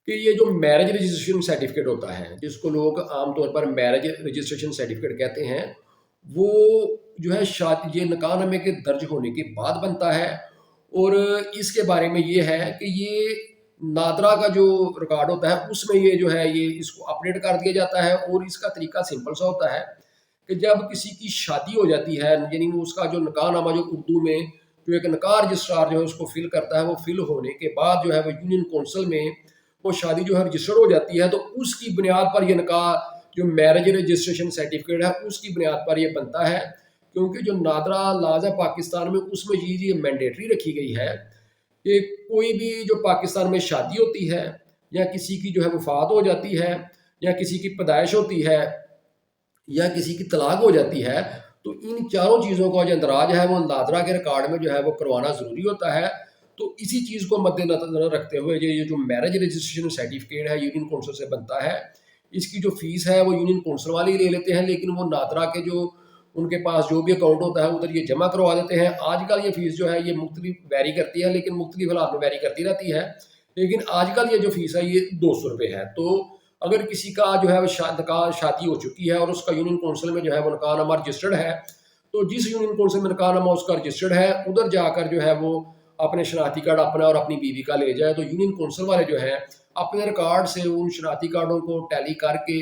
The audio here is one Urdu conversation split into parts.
کہ یہ جو میرج رجسٹریشن سرٹیفکیٹ ہوتا ہے، جس کو لوگ عام طور پر میرج رجسٹریشن سرٹیفکیٹ کہتے ہیں، وہ جو ہے شادی، یہ نکاح نامے کے درج ہونے کے بعد بنتا ہے۔ اور اس کے بارے میں یہ ہے کہ یہ نادرا کا جو ریکارڈ ہوتا ہے اس میں یہ جو ہے یہ اس کو اپڈیٹ کر دیا جاتا ہے، اور اس کا طریقہ سمپل سا ہوتا ہے کہ جب کسی کی شادی ہو جاتی ہے، یعنی اس کا جو نکاح نامہ جو اردو میں جو ایک نکاح رجسٹرار جو ہے اس کو فل کرتا ہے، وہ فل ہونے کے بعد جو ہے وہ یونین کونسل میں وہ شادی جو ہے رجسٹر ہو جاتی ہے، تو اس کی بنیاد پر یہ نکاح جو میرج رجسٹریشن سرٹیفکیٹ ہے اس کی بنیاد پر یہ بنتا ہے۔ کیونکہ جو نادرا لاز ہے پاکستان میں، اس میں چیز یہ مینڈیٹری رکھی گئی ہے کہ کوئی بھی جو پاکستان میں شادی ہوتی ہے، یا کسی کی جو ہے وفات ہو جاتی ہے، یا کسی کی پیدائش ہوتی ہے، یا کسی کی طلاق ہو جاتی ہے، تو ان چاروں چیزوں کا جو اندراج ہے وہ نادرا کے ریکارڈ میں جو ہے وہ کروانا ضروری ہوتا ہے۔ تو اسی چیز کو مد نظر رکھتے ہوئے یہ جو میرج رجسٹریشن سرٹیفکیٹ ہے یونین کونسل سے بنتا ہے، اس کی جو فیس ہے وہ یونین کونسل والے ہی لے لیتے ہیں، لیکن وہ نادرا کے جو ان کے پاس جو بھی اکاؤنٹ ہوتا ہے ادھر یہ جمع کروا دیتے ہیں۔ آج کل یہ فیس جو ہے یہ مختلف ویری کرتی ہے، لیکن مختلف حالات میں ویری کرتی رہتی ہے، لیکن آج کل یہ جو فیس ہے یہ 200 روپے ہے۔ تو اگر کسی کا جو ہے نکاح شادی ہو چکی ہے اور اس کا یونین کونسل میں جو ہے وہ نکاح نامہ رجسٹرڈ ہے، تو جس یونین کونسل میں نکاح نامہ اس کا رجسٹرڈ ہے ادھر جا کر جو ہے وہ اپنے شناختی کارڈ اپنا اور اپنی بیوی کا لے جائے، تو یونین کونسل والے جو ہے اپنے ریکارڈ سے ان شناختی کارڈوں کو ٹیلی کر کے،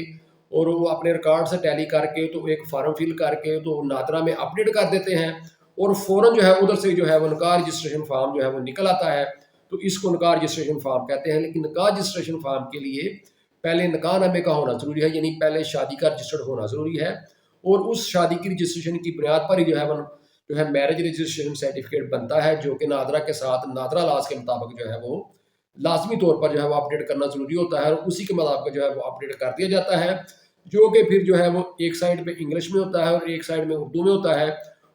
اور وہ اپنے ریکارڈ سے ٹیلی کر کے تو ایک فارم فل کر کے تو نادرا میں اپڈیٹ کر دیتے ہیں، اور فوراً جو ہے ادھر سے جو ہے وہ نکاح رجسٹریشن فارم جو ہے وہ نکل آتا ہے۔ تو اس کو نکاح رجسٹریشن فارم کہتے ہیں، لیکن نکاح رجسٹریشن فارم کے لیے پہلے نکاح نامے کا ہونا ضروری ہے، یعنی پہلے شادی کا رجسٹرڈ ہونا ضروری ہے، اور اس شادی کی رجسٹریشن کی بنیاد پر ہی جو ہے میرج رجسٹریشن سرٹیفکیٹ بنتا ہے، جو کہ نادرا کے ساتھ نادرا لاز کے مطابق جو ہے وہ لازمی طور پر جو ہے وہ اپڈیٹ کرنا ضروری ہوتا ہے، اور اسی کے مطابق جو ہے وہ اپڈیٹ کر دیا جاتا ہے، جو کہ پھر جو ہے وہ ایک سائڈ پہ انگلش میں ہوتا ہے اور ایک سائڈ میں اردو میں ہوتا ہے۔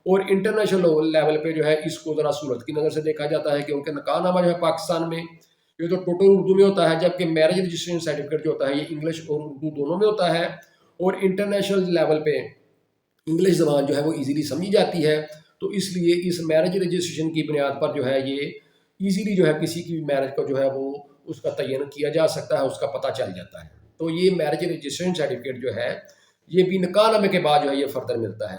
اور انٹرنیشنل لیول پہ جو ہے اس کو ذرا صورت کی نظر سے دیکھا جاتا ہے، کیونکہ نکاح نامہ جو ہے پاکستان میں یہ تو ٹوٹل اردو میں ہوتا ہے، جبکہ میرج رجسٹریشن سرٹیفکیٹ جو ہوتا ہے یہ انگلش اور اردو دونوں میں ہوتا ہے، اور انٹرنیشنل لیول پہ انگلش زبان جو ہے وہ ایزیلی سمجھی جاتی ہے، تو اس لیے اس میرج رجسٹریشن کی بنیاد پر جو ہے یہ ایزیلی جو ہے کسی کی میرج کو جو ہے وہ اس کا تعین کیا جا سکتا ہے، اس کا پتہ چل جاتا ہے۔ تو یہ میرج رجسٹریشن سرٹیفکیٹ جو ہے یہ بھی نکاح نامے کے بعد جو ہے یہ فردر ملتا ہے۔